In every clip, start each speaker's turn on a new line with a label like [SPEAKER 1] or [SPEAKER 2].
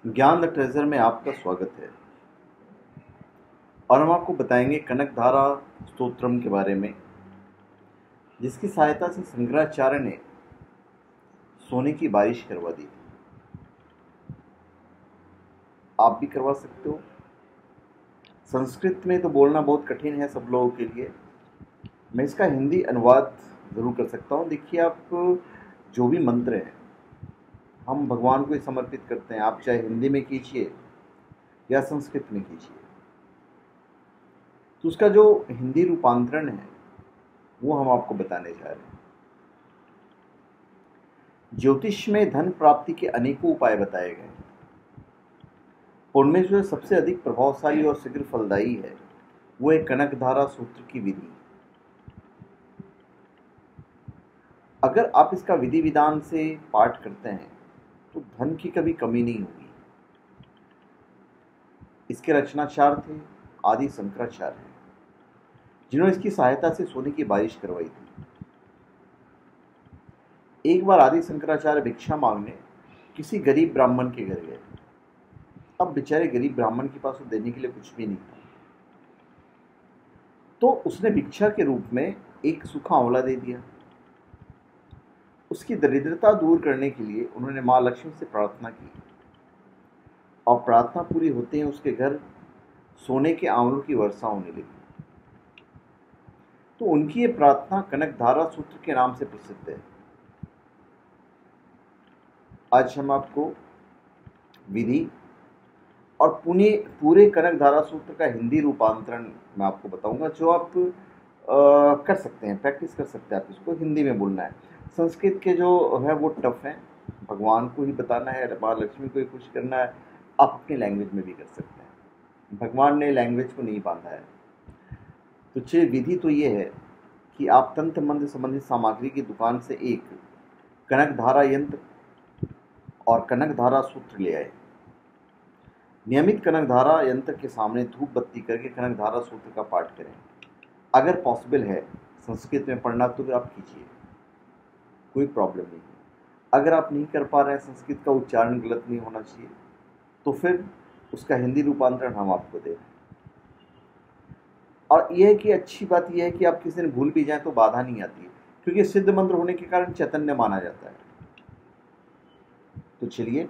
[SPEAKER 1] ज्ञान the treasure में आपका स्वागत है। और हम आपको बताएंगे कनकधारा स्तोत्रम के बारे में, जिसकी सहायता से शंकराचार्य ने सोने की बारिश करवा दी थी। आप भी करवा सकते हो। संस्कृत में तो बोलना बहुत कठिन है सब लोगों के लिए। मैं इसका हिंदी अनुवाद ज़रूर कर सकता हूँ। देखिए, आप जो भी मंत्र हैं हम भगवान को ही समर्पित करते हैं। आप चाहे हिंदी में कीजिए या संस्कृत में कीजिए, तो उसका जो हिंदी रूपांतरण है वो हम आपको बताने जा रहे हैं। ज्योतिष में धन प्राप्ति के अनेकों उपाय बताए गए हैं। उनमें जो सबसे अधिक प्रभावशाली और शीघ्र फलदायी है वो है कनकधारा सूत्र की विधि। अगर आप इसका विधि विधान से पाठ करते हैं तो धन की कभी कमी नहीं होगी। इसके रचनाचार्य थे आदि शंकराचार्य, जिन्होंने इसकी सहायता से सोने की बारिश करवाई थी। एक बार आदि शंकराचार्य भिक्षा मांगने किसी गरीब ब्राह्मण के घर गए। अब बेचारे गरीब ब्राह्मण के पास तो देने के लिए कुछ भी नहीं था, तो उसने भिक्षा के रूप में एक सूखा आंवला दे दिया। उसकी दरिद्रता दूर करने के लिए उन्होंने मां लक्ष्मी से प्रार्थना की, और प्रार्थना पूरी होते ही उसके घर सोने के आंवलों की वर्षा होने लगी। तो उनकी ये प्रार्थना कनकधारा सूत्र के नाम से प्रसिद्ध है। आज हम आपको विधि और पूरे कनकधारा सूत्र का हिंदी रूपांतरण मैं आपको बताऊंगा, जो आप कर सकते हैं, प्रैक्टिस कर सकते हैं। आप इसको हिंदी में बोलना है। संस्कृत के जो है वो टफ हैं, भगवान को ही बताना है, माँ लक्ष्मी को ही खुश करना है। आप अपनी लैंग्वेज में भी कर सकते हैं, भगवान ने लैंग्वेज को नहीं बांधा है। तो विधि तो ये है कि आप तंत्र मंत्र संबंधित सामग्री की दुकान से एक कनकधारा यंत्र और कनकधारा सूत्र ले आए। नियमित कनकधारा यंत्र के सामने धूप बत्ती करके कनकधारा सूत्र का पाठ करें। अगर पॉसिबल है संस्कृत में पढ़ना तो आप कीजिए, कोई प्रॉब्लम नहीं है। अगर आप नहीं कर पा रहे हैं, संस्कृत का उच्चारण गलत नहीं होना चाहिए, तो फिर उसका हिंदी रूपांतरण हम आपको दे रहे हैं। और यह है कि अच्छी बात यह है कि आप किसी दिन भूल भी जाएं तो बाधा नहीं आती है, क्योंकि सिद्ध मंत्र होने के कारण चैतन्य माना जाता है। तो चलिए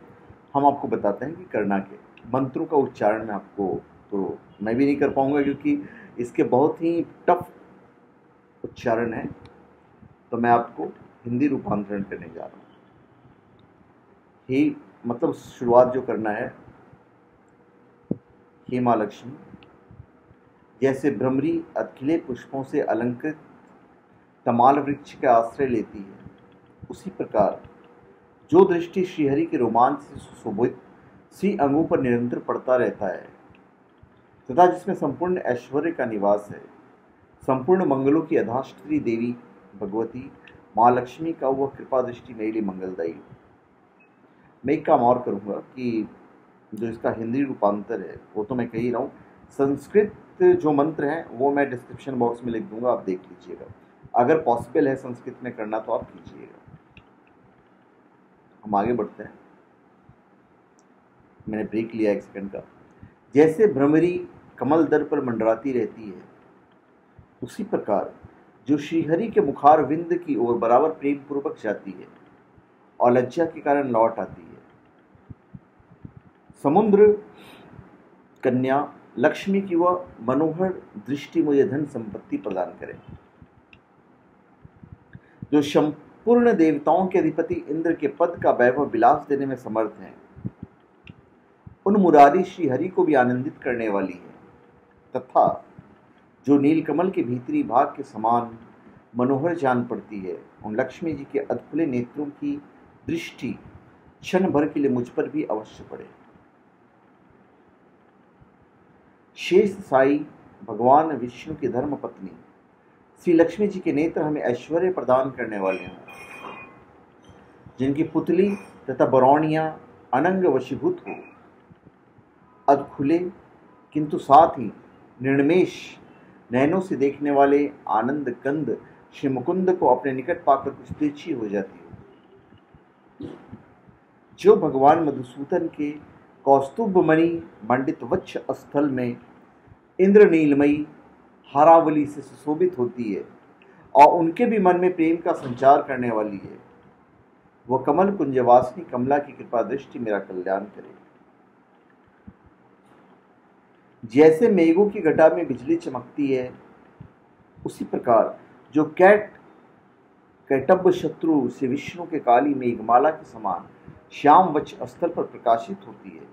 [SPEAKER 1] हम आपको बताते हैं कि करना क्या। मंत्रों का उच्चारण में आपको तो मैं भी नहीं कर पाऊंगा, क्योंकि इसके बहुत ही टफ उच्चारण है। तो मैं आपको हिंदी रूपांतरण करने जा रहा हूँ। मतलब शुरुआत जो करना है, हे माँ लक्ष्मी, जैसे भ्रमरी अधखिले पुष्पों से अलंकृत तमाल वृक्ष का आश्रय लेती है, उसी प्रकार जो दृष्टि श्रीहरि के रोमांच से सुशोभित सी अंगों पर निरंतर पड़ता रहता है, तथा जिसमें संपूर्ण ऐश्वर्य का निवास है, संपूर्ण मंगलों की अधाष्टरी देवी भगवती माँ लक्ष्मी का वह कृपा दृष्टि मेरे लिए मंगलदायी। मैं एक काम और करूँगा कि जो इसका हिंदी रूपांतर है वो तो मैं कह ही रहा हूँ, संस्कृत जो मंत्र हैं वो मैं डिस्क्रिप्शन बॉक्स में लिख दूंगा, आप देख लीजिएगा। अगर पॉसिबल है संस्कृत में करना तो आप कीजिएगा। हम आगे बढ़ते हैं। मैंने ब्रेक लिया 1 सेकंड का। जैसे भ्रमरी कमल दर पर मंडराती रहती है, उसी प्रकार जो श्रीहरि के मुखार विंद की ओर बराबर प्रेम पूर्वक जाती है और लज्जा के कारण लौट आती है, समुद्र कन्या लक्ष्मी की वह मनोहर दृष्टि मुझे धन संपत्ति प्रदान करे। जो संपूर्ण देवताओं के अधिपति इंद्र के पद का वैभव विलास देने में समर्थ हैं, उन मुरारी श्री हरि को भी आनंदित करने वाली है, तथा जो नीलकमल के भीतरी भाग के समान मनोहर जान पड़ती है, उन लक्ष्मी जी के अधखुले नेत्रों की दृष्टि क्षण भर के लिए मुझ पर भी अवश्य पड़े। शेष साई भगवान विष्णु की धर्म पत्नी श्री लक्ष्मी जी के नेत्र हमें ऐश्वर्य प्रदान करने वाले हैं, जिनकी पुतली तथा बरौनियां अनंग वशीभूत हो, अधखुले किंतु साथ ही निर्निमेष नयनों से देखने वाले आनंद कंद श्री मुकुंद को अपने निकट पाकर कुछ तिरछी हो जाती हो। जो भगवान मधुसूदन के कौस्तुभमणि मंडित वक्ष स्थल में इंद्रनीलमयी हारावली से सुशोभित होती है और उनके भी मन में प्रेम का संचार करने वाली है। वह कमल कुंजवासिनी कमला की कृपा दृष्टि मेरा कल्याण करे। जैसे मेघों की घटा में बिजली चमकती है, उसी प्रकार जो कैटभ शत्रु से विष्णु के काली मेघमाला के समान श्याम वक्ष स्थल पर प्रकाशित होती है,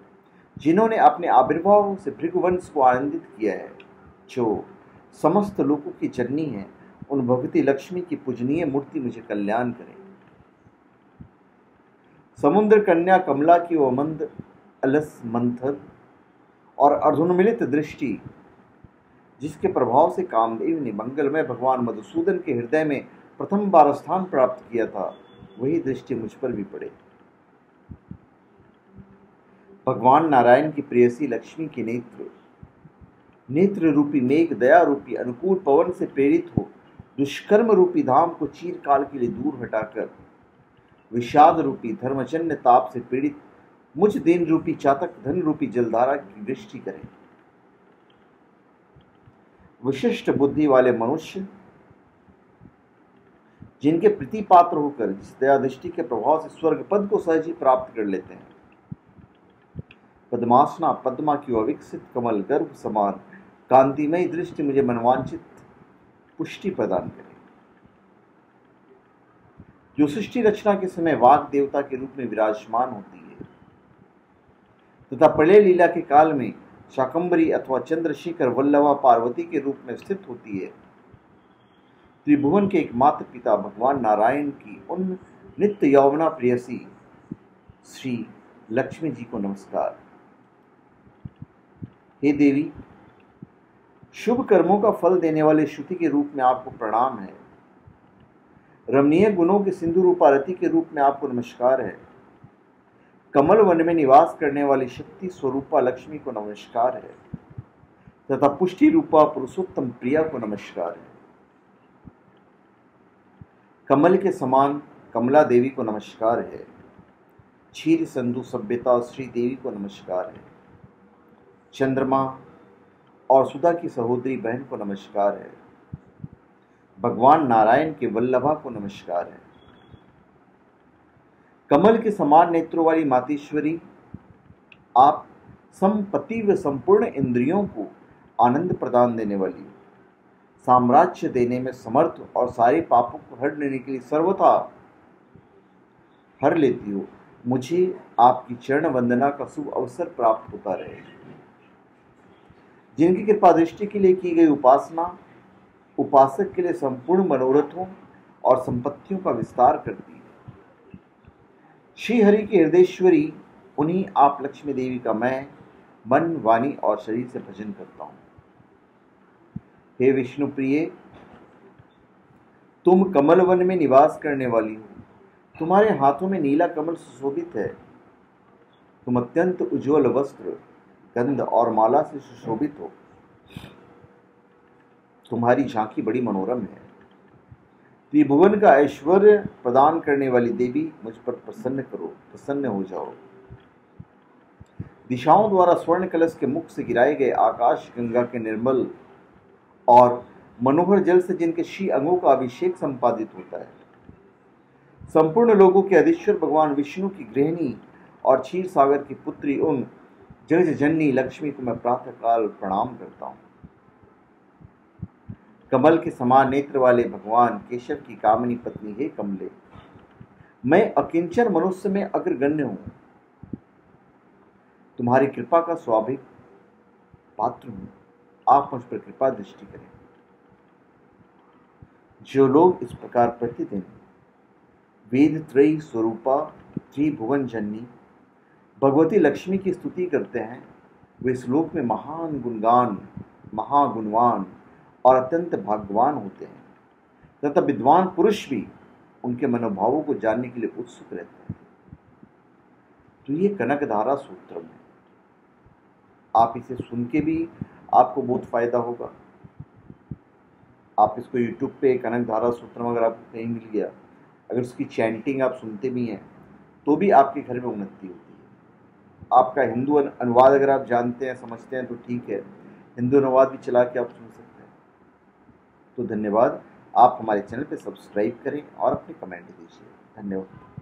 [SPEAKER 1] जिन्होंने अपने आविर्भाव से भृगुवंश को आनंदित किया है, जो समस्त लोगों की जननी है, उन भगवती लक्ष्मी की पूजनीय मूर्ति मुझे कल्याण करे। समुद्र कन्या कमला की वो मंद अलस मंथर और अर्धोन्मिलित दृष्टि, जिसके प्रभाव से कामदेव ने मंगलमय भगवान मधुसूदन के हृदय में प्रथम बार स्थान प्राप्त किया था, वही दृष्टि मुझ पर भी पड़े। भगवान नारायण की प्रेयसी लक्ष्मी के नेत्र रूपी मेघ दया रूपी अनुकूल पवन से प्रेरित हो दुष्कर्म रूपी धाम को चीरकाल के लिए दूर हटाकर विषाद रूपी धर्मजन्य ताप से पीड़ित मुझ दिन रूपी चातक धन रूपी जलधारा की दृष्टि करें। विशिष्ट बुद्धि वाले मनुष्य जिनके प्रति पात्र होकर जिस दया दृष्टि के प्रभाव से स्वर्ग पद को सहज ही प्राप्त कर लेते हैं, पद्मासना पद्मा की अविकसित कमल गर्भ समान कांतिमय दृष्टि मुझे मनवांचित पुष्टि प्रदान करे। जो सृष्टि रचना के समय वाग देवता के रूप में विराजमान होती है तथा प्रलय लीला के काल में शाकंभरी अथवा चंद्रशेखर वल्लभा पार्वती के रूप में स्थित होती है, त्रिभुवन के एकमात्र पिता भगवान नारायण की उन नित्य यौवना प्रेयसी श्री लक्ष्मी जी को नमस्कार। हे देवी, शुभ कर्मों का फल देने वाले श्रुति के रूप में आपको प्रणाम है। रमणीय गुणों के सिंधु रूपा रति के रूप में आपको नमस्कार है। कमल वन में निवास करने वाली शक्ति स्वरूपा लक्ष्मी को नमस्कार है तथा पुष्टि रूपा पुरुषोत्तम प्रिया को नमस्कार है। कमल के समान कमला देवी को नमस्कार है। क्षीर संधु सभ्यता श्री देवी को नमस्कार है। चंद्रमा और सुधा की सहोदरी बहन को नमस्कार है। भगवान नारायण के वल्लभा को नमस्कार है। कमल के समान नेत्रों वाली मातेश्वरी, आप संपत्ति व संपूर्ण इंद्रियों को आनंद प्रदान देने वाली, साम्राज्य देने में समर्थ और सारे पापों को हर लेने के लिए सर्वथा हर लेती हो, मुझे आपकी चरण वंदना का शुभ अवसर प्राप्त होता रहे। जिनकी कृपा दृष्टि के लिए की गई उपासना उपासक के लिए संपूर्ण मनोरथों और संपत्तियों का विस्तार करती है। श्री हरि की हृदयेश्वरी, उन्हीं आप लक्ष्मी देवी का मैं मन वाणी और शरीर से भजन करता हूँ। हे विष्णु प्रिय, तुम कमल वन में निवास करने वाली हो। तुम्हारे हाथों में नीला कमल सुशोभित है। तुम अत्यंत उज्ज्वल वस्त्र, गंध और माला से सुशोभित हो। तुम्हारी झांकी बड़ी मनोरम है। त्रिभुवन का ऐश्वर्य प्रदान करने वाली देवी, मुझ पर प्रसन्न हो जाओ। दिशाओं द्वारा स्वर्ण कलश के मुख से गिराए गए आकाश गंगा के निर्मल और मनोहर जल से जिनके श्री अंगों का अभिषेक संपादित होता है, संपूर्ण लोगों के अधीश्वर भगवान विष्णु की गृहिणी और क्षीर सागर की पुत्री उन जगत जननी लक्ष्मी को मैं प्रातःकाल प्रणाम करता हूँ। कमल के समान नेत्र वाले भगवान केशव की कामिनी पत्नी हे कमले, मैं अकिंचन मनुष्य में अग्रगण्य हूँ। तुम्हारी कृपा का स्वाभाविक पात्र हूँ। आप मुझ पर कृपा दृष्टि करें। जो लोग इस प्रकार प्रतिदिन वेद त्रयी स्वरूपा त्रिभुवन जननी भगवती लक्ष्मी की स्तुति करते हैं, वे इस लोक में महान गुणगान, महागुणवान और अत्यंत भाग्यवान होते हैं तथा विद्वान पुरुष भी उनके मनोभावों को जानने के लिए उत्सुक रहते हैं। तो ये कनकधारा सूत्र है। आप इसे सुन के भी आपको बहुत फायदा होगा। आप इसको YouTube पे कनकधारा सूत्रम अगर आपको कहीं मिल गया, अगर उसकी चैंटिंग आप सुनते भी हैं तो भी आपके घर में उन्नति होती है। आपका हिंदू अनुवाद अगर आप जानते हैं, समझते हैं तो ठीक है, हिंदू अनुवाद भी चला के आप सुन सकते हैं। तो धन्यवाद। आप हमारे चैनल पे सब्सक्राइब करें और अपने कमेंट दीजिए। धन्यवाद।